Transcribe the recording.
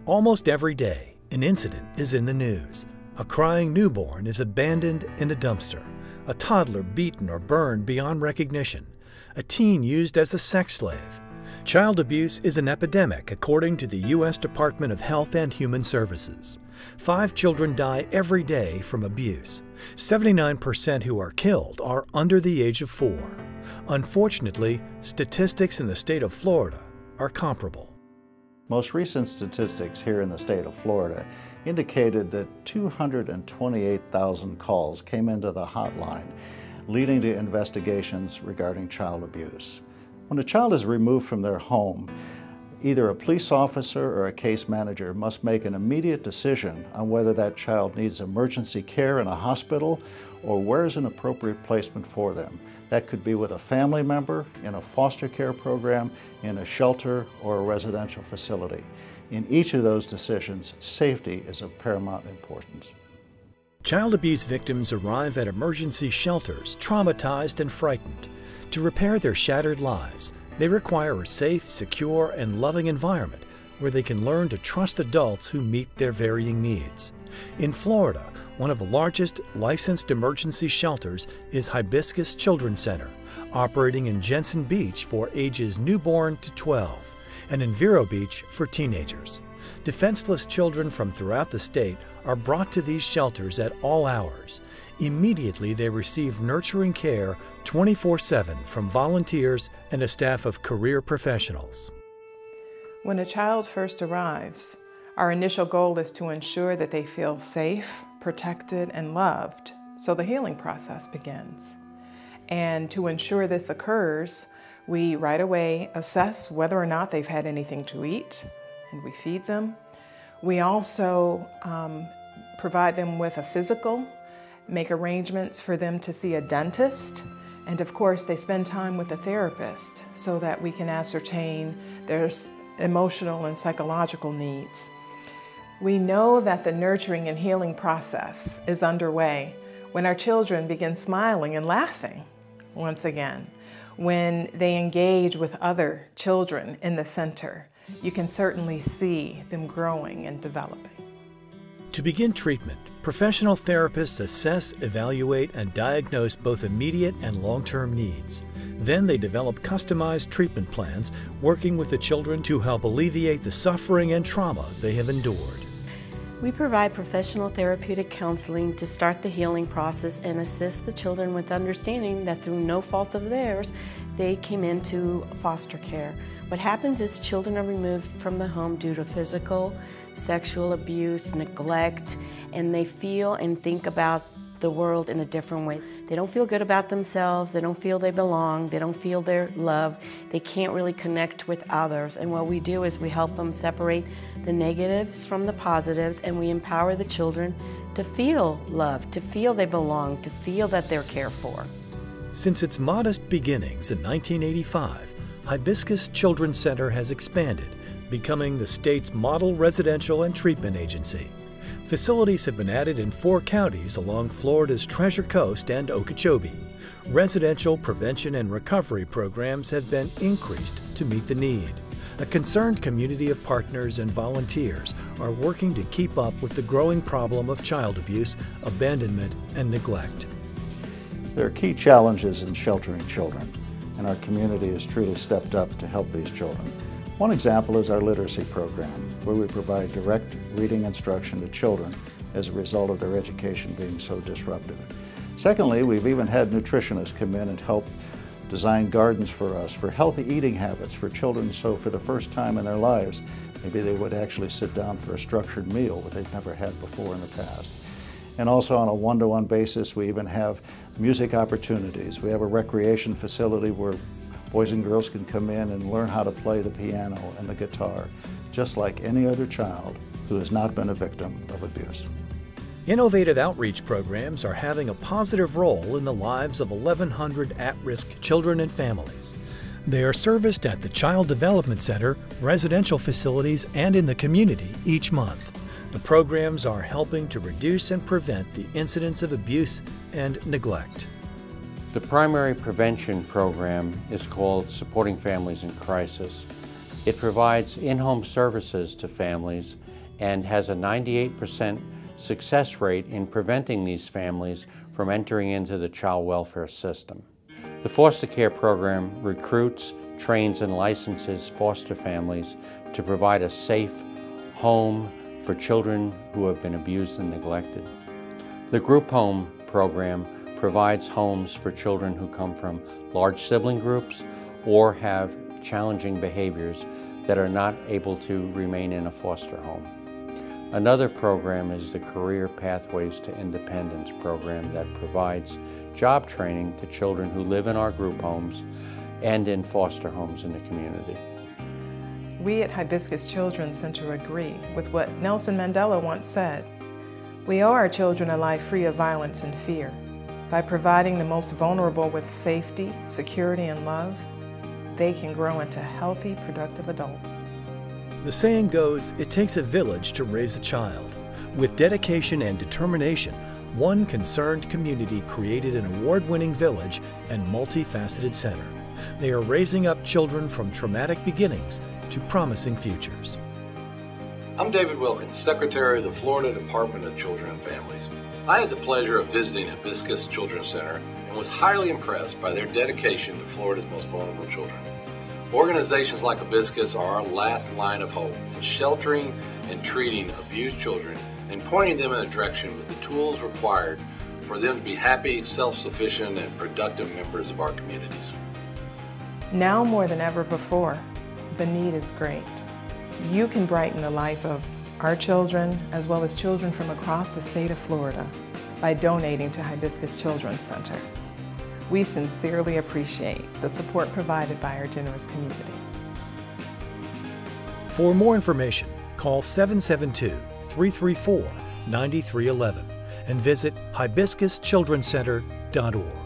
Almost every day, an incident is in the news. A crying newborn is abandoned in a dumpster. A toddler beaten or burned beyond recognition. A teen used as a sex slave. Child abuse is an epidemic according to the U.S. Department of Health and Human Services. 5 children die every day from abuse. 79% who are killed are under the age of 4. Unfortunately, statistics in the state of Florida are comparable. Most recent statistics here in the state of Florida indicated that 228,000 calls came into the hotline, leading to investigations regarding child abuse. When a child is removed from their home, either a police officer or a case manager must make an immediate decision on whether that child needs emergency care in a hospital or where's an appropriate placement for them. That could be with a family member, in a foster care program, in a shelter, or a residential facility. In each of those decisions, safety is of paramount importance. Child abuse victims arrive at emergency shelters traumatized and frightened. To repair their shattered lives, they require a safe, secure, and loving environment where they can learn to trust adults who meet their varying needs. In Florida, one of the largest licensed emergency shelters is Hibiscus Children's Center, operating in Jensen Beach for ages newborn to 12, and in Vero Beach for teenagers. Defenseless children from throughout the state are brought to these shelters at all hours. Immediately, they receive nurturing care 24/7 from volunteers and a staff of career professionals. When a child first arrives, our initial goal is to ensure that they feel safe, protected, and loved, so the healing process begins. And to ensure this occurs, we right away assess whether or not they've had anything to eat, and we feed them. We also provide them with a physical, make arrangements for them to see a dentist, and of course they spend time with a therapist so that we can ascertain their emotional and psychological needs. We know that the nurturing and healing process is underway when our children begin smiling and laughing once again. When they engage with other children in the center, you can certainly see them growing and developing. To begin treatment, professional therapists assess, evaluate, and diagnose both immediate and long-term needs. Then they develop customized treatment plans, working with the children to help alleviate the suffering and trauma they have endured. We provide professional therapeutic counseling to start the healing process and assist the children with understanding that through no fault of theirs, they came into foster care. What happens is children are removed from the home due to physical, sexual abuse, neglect, and they feel and think about the world in a different way. They don't feel good about themselves, they don't feel they belong, they don't feel they're loved, they can't really connect with others. And what we do is we help them separate the negatives from the positives, and we empower the children to feel loved, to feel they belong, to feel that they're cared for. Since its modest beginnings in 1985, Hibiscus Children's Center has expanded, becoming the state's model residential and treatment agency. Facilities have been added in 4 counties along Florida's Treasure Coast and Okeechobee. Residential prevention and recovery programs have been increased to meet the need. A concerned community of partners and volunteers are working to keep up with the growing problem of child abuse, abandonment, and neglect. There are key challenges in sheltering children, and our community has truly stepped up to help these children. One example is our literacy program, where we provide direct reading instruction to children as a result of their education being so disrupted. Secondly, we've even had nutritionists come in and help design gardens for us for healthy eating habits for children, so for the first time in their lives, maybe they would actually sit down for a structured meal that they've never had before in the past. And also on a one-to-one basis, we even have music opportunities. We have a recreation facility where boys and girls can come in and learn how to play the piano and the guitar, just like any other child who has not been a victim of abuse. Innovative outreach programs are having a positive role in the lives of 1,100 at-risk children and families. They are serviced at the Child Development Center, residential facilities, and in the community each month. The programs are helping to reduce and prevent the incidence of abuse and neglect. The primary prevention program is called Supporting Families in Crisis. It provides in-home services to families and has a 98% success rate in preventing these families from entering into the child welfare system. The foster care program recruits, trains, and licenses foster families to provide a safe home for children who have been abused and neglected. The group home program provides homes for children who come from large sibling groups or have challenging behaviors that are not able to remain in a foster home. Another program is the Career Pathways to Independence program that provides job training to children who live in our group homes and in foster homes in the community. We at Hibiscus Children's Center agree with what Nelson Mandela once said: "We are children a life free of violence and fear. By providing the most vulnerable with safety, security, and love, they can grow into healthy, productive adults." The saying goes, it takes a village to raise a child. With dedication and determination, one concerned community created an award-winning village and multifaceted center. They are raising up children from traumatic beginnings to promising futures. I'm David Wilkins, Secretary of the Florida Department of Children and Families. I had the pleasure of visiting Hibiscus Children's Center and was highly impressed by their dedication to Florida's most vulnerable children. Organizations like Hibiscus are our last line of hope in sheltering and treating abused children and pointing them in a direction with the tools required for them to be happy, self-sufficient, and productive members of our communities. Now more than ever before, the need is great. You can brighten the life of our children as well as children from across the state of Florida by donating to Hibiscus Children's Center. We sincerely appreciate the support provided by our generous community. For more information, call 772-334-9311 and visit hibiscuschildrencenter.org.